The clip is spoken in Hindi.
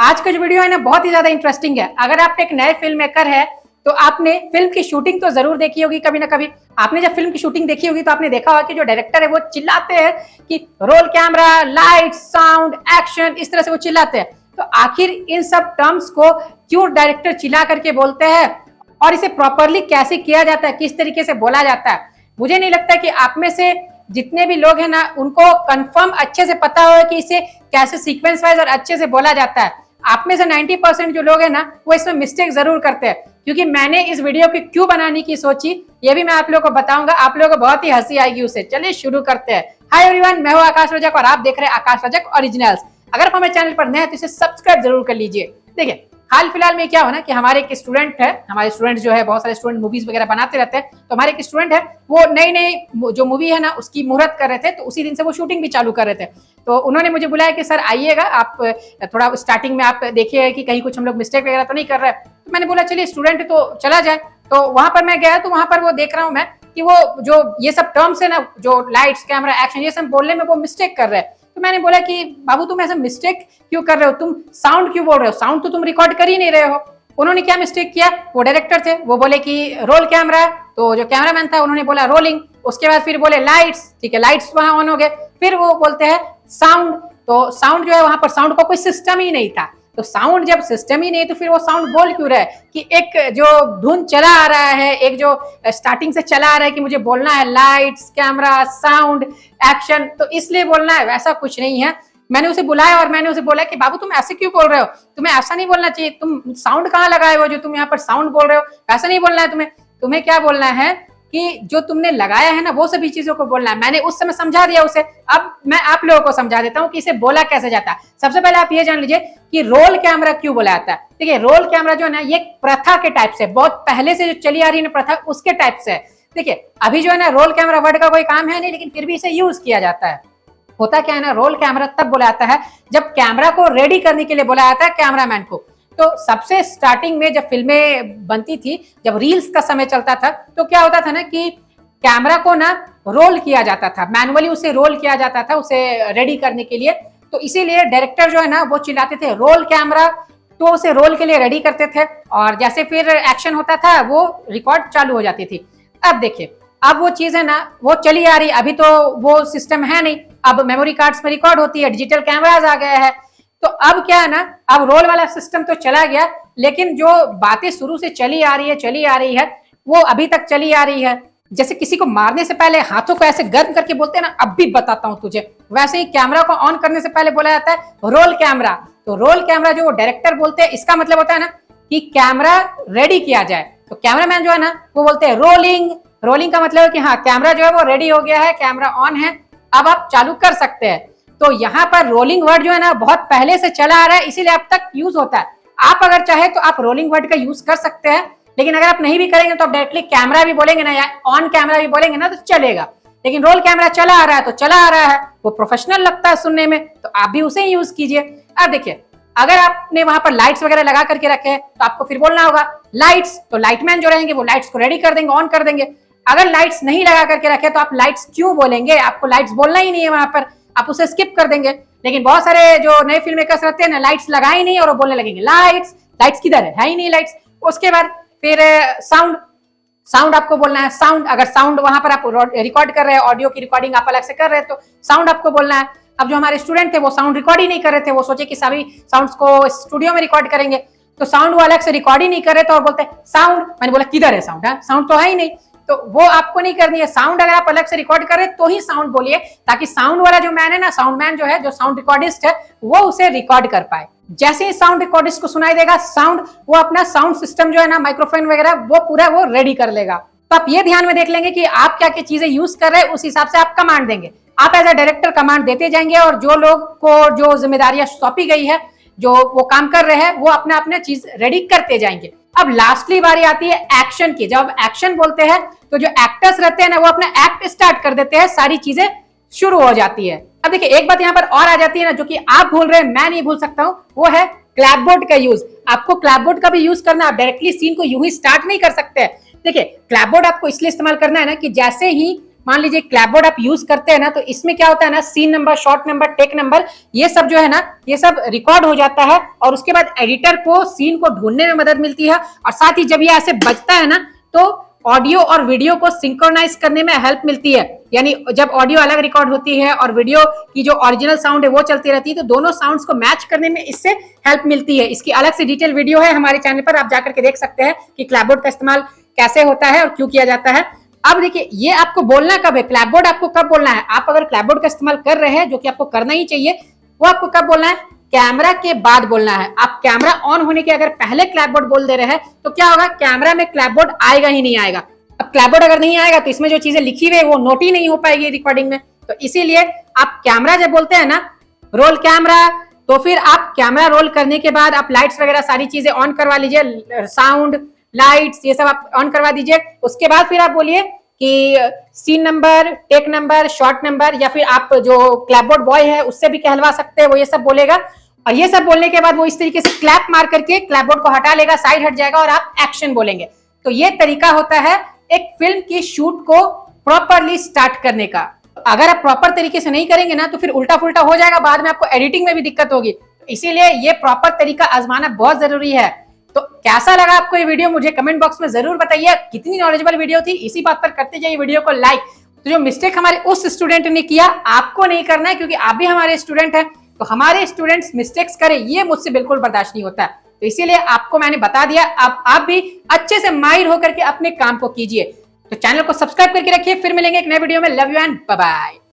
आज का जो वीडियो है ना बहुत ही ज्यादा इंटरेस्टिंग है। अगर आप एक नए फिल्म मेकर है तो आपने फिल्म की शूटिंग तो जरूर देखी होगी कभी ना कभी। आपने जब फिल्म की शूटिंग देखी होगी तो आपने देखा होगा कि जो डायरेक्टर है वो चिल्लाते हैं कि roll camera, light, sound, action, इस तरह से वो चिल्लाते हैं। तो आखिर इन सब टर्म्स को क्यों डायरेक्टर चिल्ला करके बोलते हैं और इसे प्रॉपरली कैसे किया जाता है, किस तरीके से बोला जाता है। मुझे नहीं लगता कि आप में से जितने भी लोग हैं ना उनको कंफर्म अच्छे से पता हो कि इसे कैसे सीक्वेंस वाइज और अच्छे से बोला जाता है। आप में से 90% जो लोग हैं ना वो इसमें मिस्टेक जरूर करते हैं। क्योंकि मैंने इस वीडियो की क्यों बनाने की सोची ये भी मैं आप लोगों को बताऊंगा। आप लोगों को बहुत ही हंसी आएगी उसे। चलिए शुरू करते हैं। हाय एवरीवन, मैं हूं आकाश रजक और आप देख रहे हैं आकाश रजक ओरिजिनल्स। अगर आप हमारे चैनल पर नए हैं तो इसे सब्सक्राइब जरूर कर लीजिए। देखिए हाल फिलहाल में क्या हो ना कि हमारे एक स्टूडेंट है, हमारे स्टूडेंट जो है बहुत सारे स्टूडेंट मूवीज वगैरह बनाते रहते हैं। तो हमारे एक स्टूडेंट है वो नई नई जो मूवी है ना उसकी मुहूर्त कर रहे थे, तो उसी दिन से वो शूटिंग भी चालू कर रहे थे। तो उन्होंने मुझे बुलाया कि सर आइएगा, आप थोड़ा स्टार्टिंग में आप देखिए कि कहीं कुछ हम लोग मिस्टेक वगैरह तो नहीं कर रहे हैं। तो मैंने बोला चलिए स्टूडेंट तो चला जाए। तो वहां पर मैं गया तो वहां पर वो देख रहा हूँ मैं कि वो जो ये सब टर्म्स है ना, जो लाइट्स, कैमरा, एक्शन, ये सब बोलने में वो मिस्टेक कर रहे हैं। तो मैंने बोला कि बाबू तुम ऐसा मिस्टेक क्यों कर रहे हो, तुम साउंड क्यों बोल रहे हो, साउंड तो तुम रिकॉर्ड कर ही नहीं रहे हो। उन्होंने क्या मिस्टेक किया, वो डायरेक्टर थे, वो बोले कि रोल कैमरा, तो जो कैमरामैन था उन्होंने बोला रोलिंग। उसके बाद फिर बोले लाइट्स, ठीक है लाइट्स वहां ऑन हो गए। फिर वो बोलते हैं साउंड, तो साउंड जो है वहां पर साउंड का कोई सिस्टम ही नहीं था। तो साउंड जब सिस्टम ही नहीं तो फिर वो साउंड बोल क्यों रहा है कि एक जो धुन चला आ रहा है, एक जो स्टार्टिंग से चला आ रहा है कि मुझे बोलना है लाइट्स, कैमरा, साउंड, एक्शन, तो इसलिए बोलना है, वैसा कुछ नहीं है। मैंने उसे बुलाया और मैंने उसे बोला कि बाबू तुम ऐसे क्यों बोल रहे हो, तुम्हें ऐसा नहीं बोलना चाहिए, तुम साउंड कहाँ लगाए हो जो तुम यहाँ पर साउंड बोल रहे हो, ऐसा नहीं बोलना है तुम्हें। तुम्हें क्या बोलना है कि जो तुमने लगाया है ना वो सभी चीजों को बोलना है। मैंने उस समय समझा दिया उसे, अब मैं आप लोगों को समझा देता हूँ कि इसे बोला कैसे जाता है। सबसे पहले आप ये जान लीजिए कि रोल कैमरा क्यों बोला जाता है। देखिए रोल कैमरा जो है ना ये प्रथा के टाइप से, बहुत पहले से जो चली आ रही है ना प्रथा, उसके टाइप से है। देखिए अभी जो है ना रोल कैमरा वर्ड का कोई काम है नहीं, लेकिन फिर भी इसे यूज किया जाता है। होता क्या है ना, रोल कैमरा तब बोला जाता है जब कैमरा को रेडी करने के लिए बोला जाता है कैमरामैन को। तो सबसे स्टार्टिंग में जब फिल्में बनती थी, जब रील्स का समय चलता था, तो क्या होता था ना कि कैमरा को ना रोल किया जाता था, मैनुअली उसे रोल किया जाता था उसे रेडी करने के लिए। तो इसीलिए डायरेक्टर जो है ना वो चिल्लाते थे रोल कैमरा, तो उसे रोल के लिए रेडी करते थे और जैसे फिर एक्शन होता था वो रिकॉर्ड चालू हो जाती थी। अब देखिए अब वो चीज है ना वो चली आ रही, अभी तो वो सिस्टम है नहीं, अब मेमोरी कार्ड्स में रिकॉर्ड होती है, डिजिटल कैमराज आ गया है। तो अब क्या है ना, अब रोल वाला सिस्टम तो चला गया, लेकिन जो बातें शुरू से चली आ रही है वो अभी तक चली आ रही है। जैसे किसी को मारने से पहले हाथों को ऐसे गर्म करके बोलते हैं ना, अब भी बताता हूं तुझे, वैसे ही कैमरा को ऑन करने से पहले बोला जाता है रोल कैमरा। तो रोल कैमरा जो वो डायरेक्टर बोलते हैं, इसका मतलब होता है ना कि कैमरा रेडी किया जाए। तो कैमरामैन जो है ना वो बोलते हैं रोलिंग। रोलिंग का मतलब है कि हाँ कैमरा जो है वो रेडी हो गया है, कैमरा ऑन है, अब आप चालू कर सकते हैं। तो यहाँ पर रोलिंग वर्ड जो है ना बहुत पहले से चला आ रहा है, इसीलिए अब तक यूज होता है। आप अगर चाहे तो आप रोलिंग वर्ड का यूज कर सकते हैं, लेकिन अगर आप नहीं भी करेंगे तो आप डायरेक्टली कैमरा भी बोलेंगे ना या ऑन कैमरा भी बोलेंगे ना तो चलेगा। लेकिन रोल कैमरा चला आ रहा है तो चला आ रहा है, वो प्रोफेशनल लगता है सुनने में, तो आप भी उसे ही यूज कीजिए। अब देखिए अगर आपने वहां पर लाइट्स वगैरह लगा करके रखे हैं तो आपको फिर बोलना होगा लाइट्स, तो लाइटमैन जो रहेंगे वो लाइट्स को रेडी कर देंगे, ऑन कर देंगे। अगर लाइट्स नहीं लगा करके रखे तो आप लाइट्स क्यों बोलेंगे, आपको लाइट्स बोलना ही नहीं है वहां पर, आप उसे स्किप कर देंगे। लेकिन बहुत सारे जो नए फिल्म मेकर्स रहते हैं ना लाइट्स लगा ही नहीं और वो बोलने लगेंगे लाइट्स, लाइट्स किधर है ही नहीं लाइट्स। उसके बाद फिर साउंड, साउंड आपको बोलना है साउंड। अगर साउंड वहां पर आप रिकॉर्ड कर रहे हैं, ऑडियो की रिकॉर्डिंग आप अलग से कर रहे हैं तो साउंड आपको बोलना है। अब जो हमारे स्टूडेंट थे वो साउंड रिकॉर्ड ही नहीं कर रहे थे, वो सोचे कि सभी साउंड्स को स्टूडियो में रिकॉर्ड करेंगे, तो साउंड वो अलग से रिकॉर्ड ही नहीं कर रहे थे और बोलते साउंड। मैंने बोला किधर है साउंड, साउंड तो है ही नहीं, तो वो आपको नहीं करनी है। साउंड अगर आप अलग से रिकॉर्ड कर रहे हैं तो ही साउंड बोलिए, ताकि साउंड वाला जो मैन है ना, साउंड मैन जो है, जो साउंड रिकॉर्डिस्ट है, वो उसे रिकॉर्ड कर पाए। जैसे ही साउंड रिकॉर्डिस्ट को सुनाई देगा साउंड, वो अपना साउंड सिस्टम जो है ना, माइक्रोफोन वगैरह, वो पूरा वो रेडी कर लेगा। तो आप ये ध्यान में देख लेंगे कि आप क्या क्या चीजें यूज कर रहे हैं, उस हिसाब से आप कमांड देंगे। आप एज अ डायरेक्टर कमांड देते जाएंगे और जो लोग को जो जिम्मेदारियां सौंपी गई है, जो वो काम कर रहे हैं, वो अपना अपना चीज रेडी करते जाएंगे। अब लास्टली बारी आती है एक्शन की। जब एक्शन बोलते हैं तो जो एक्टर्स रहते हैं ना वो अपना एक्ट स्टार्ट कर देते हैं, सारी चीजें शुरू हो जाती है। अब देखिए एक बात यहाँ पर और आ जाती है ना, जो कि आप भूल रहे हैं, मैं नहीं भूल सकता हूँ, वो है क्लैपबोर्ड का यूज। आपको क्लैपबोर्ड का भी यूज करना, आप डायरेक्टली सीन को यूं ही स्टार्ट नहीं कर सकते। देखिए क्लैपबोर्ड आपको इसलिए इस्तेमाल करना है ना कि जैसे ही मान लीजिए क्लैपबोर्ड आप यूज करते हैं ना, तो इसमें क्या होता है ना, scene number, shot number, take number, ये सब जो है ना, ये सब रिकॉर्ड हो जाता है और उसके बाद एडिटर को सीन को ढूंढने में मदद मिलती है। और साथ ही जब ये ऐसे बजता है ना, तो ऑडियो और वीडियो को सिंक्रोनाइज करने में हेल्प मिलती है। यानी जब ऑडियो अलग रिकॉर्ड होती है और वीडियो की जो ओरिजिनल साउंड है वो चलती रहती है, तो दोनों साउंड्स को मैच करने में इससे हेल्प मिलती है। इसकी अलग से डिटेल वीडियो है हमारे चैनल पर, आप जाकर के देख सकते हैं कि क्लैपबोर्ड का इस्तेमाल कैसे होता है और क्यों किया जाता है। अब देखिए, ये आपको बोलना कब है, क्लैपबोर्ड आपको कब बोलना है। आप अगर क्लैपबोर्ड का इस्तेमाल कर रहे हैं, जो कि आपको करना ही चाहिए, वो आपको कब बोलना है, कैमरा के बाद बोलना है। आप कैमरा ऑन होने के अगर पहले क्लैपबोर्ड बोल दे रहे हैं, तो क्या होगा, कैमरा में क्लैपबोर्ड आएगा ही नहीं आएगा। अब क्लैपबोर्ड अगर नहीं आएगा तो इसमें जो चीजें लिखी हुई है वो नोट ही नहीं हो पाएगी रिकॉर्डिंग में। तो इसीलिए आप कैमरा जब बोलते हैं ना, रोल कैमरा, तो फिर आप कैमरा रोल करने के बाद आप लाइट्स वगैरह सारी चीजें ऑन करवा लीजिए, साउंड, लाइट्स, ये सब आप ऑन करवा दीजिए। उसके बाद फिर आप बोलिए कि scene number, take number, shot number, या फिर आप जो क्लैपबोर्ड बॉय है उससे भी कहलवा सकते हैं, वो ये सब बोलेगा। और ये सब बोलने के बाद वो इस तरीके से क्लैप मार करके क्लैपबोर्ड को हटा लेगा, साइड हट जाएगा और आप एक्शन बोलेंगे। तो ये तरीका होता है एक फिल्म की शूट को प्रॉपरली स्टार्ट करने का। अगर आप प्रॉपर तरीके से नहीं करेंगे ना, तो फिर उल्टा फुल्टा हो जाएगा, बाद में आपको एडिटिंग में भी दिक्कत होगी। इसीलिए ये प्रॉपर तरीका आजमाना बहुत जरूरी है। तो कैसा लगा आपको ये वीडियो, मुझे कमेंट बॉक्स में जरूर बताइए। कितनी नॉलेजेबल वीडियो थी, इसी बात पर करते जाइए वीडियो को लाइक। तो जो मिस्टेक हमारे उस स्टूडेंट ने किया, आपको नहीं करना है, क्योंकि आप भी हमारे स्टूडेंट हैं। तो हमारे स्टूडेंट्स मिस्टेक्स करें, ये मुझसे बिल्कुल बर्दाश्त नहीं होता। तो इसीलिए आपको मैंने बता दिया, आप भी अच्छे से माहिर होकर के अपने काम को कीजिए। तो चैनल को सब्सक्राइब करके रखिए। फिर मिलेंगे एक नए वीडियो में। Love you and bye bye.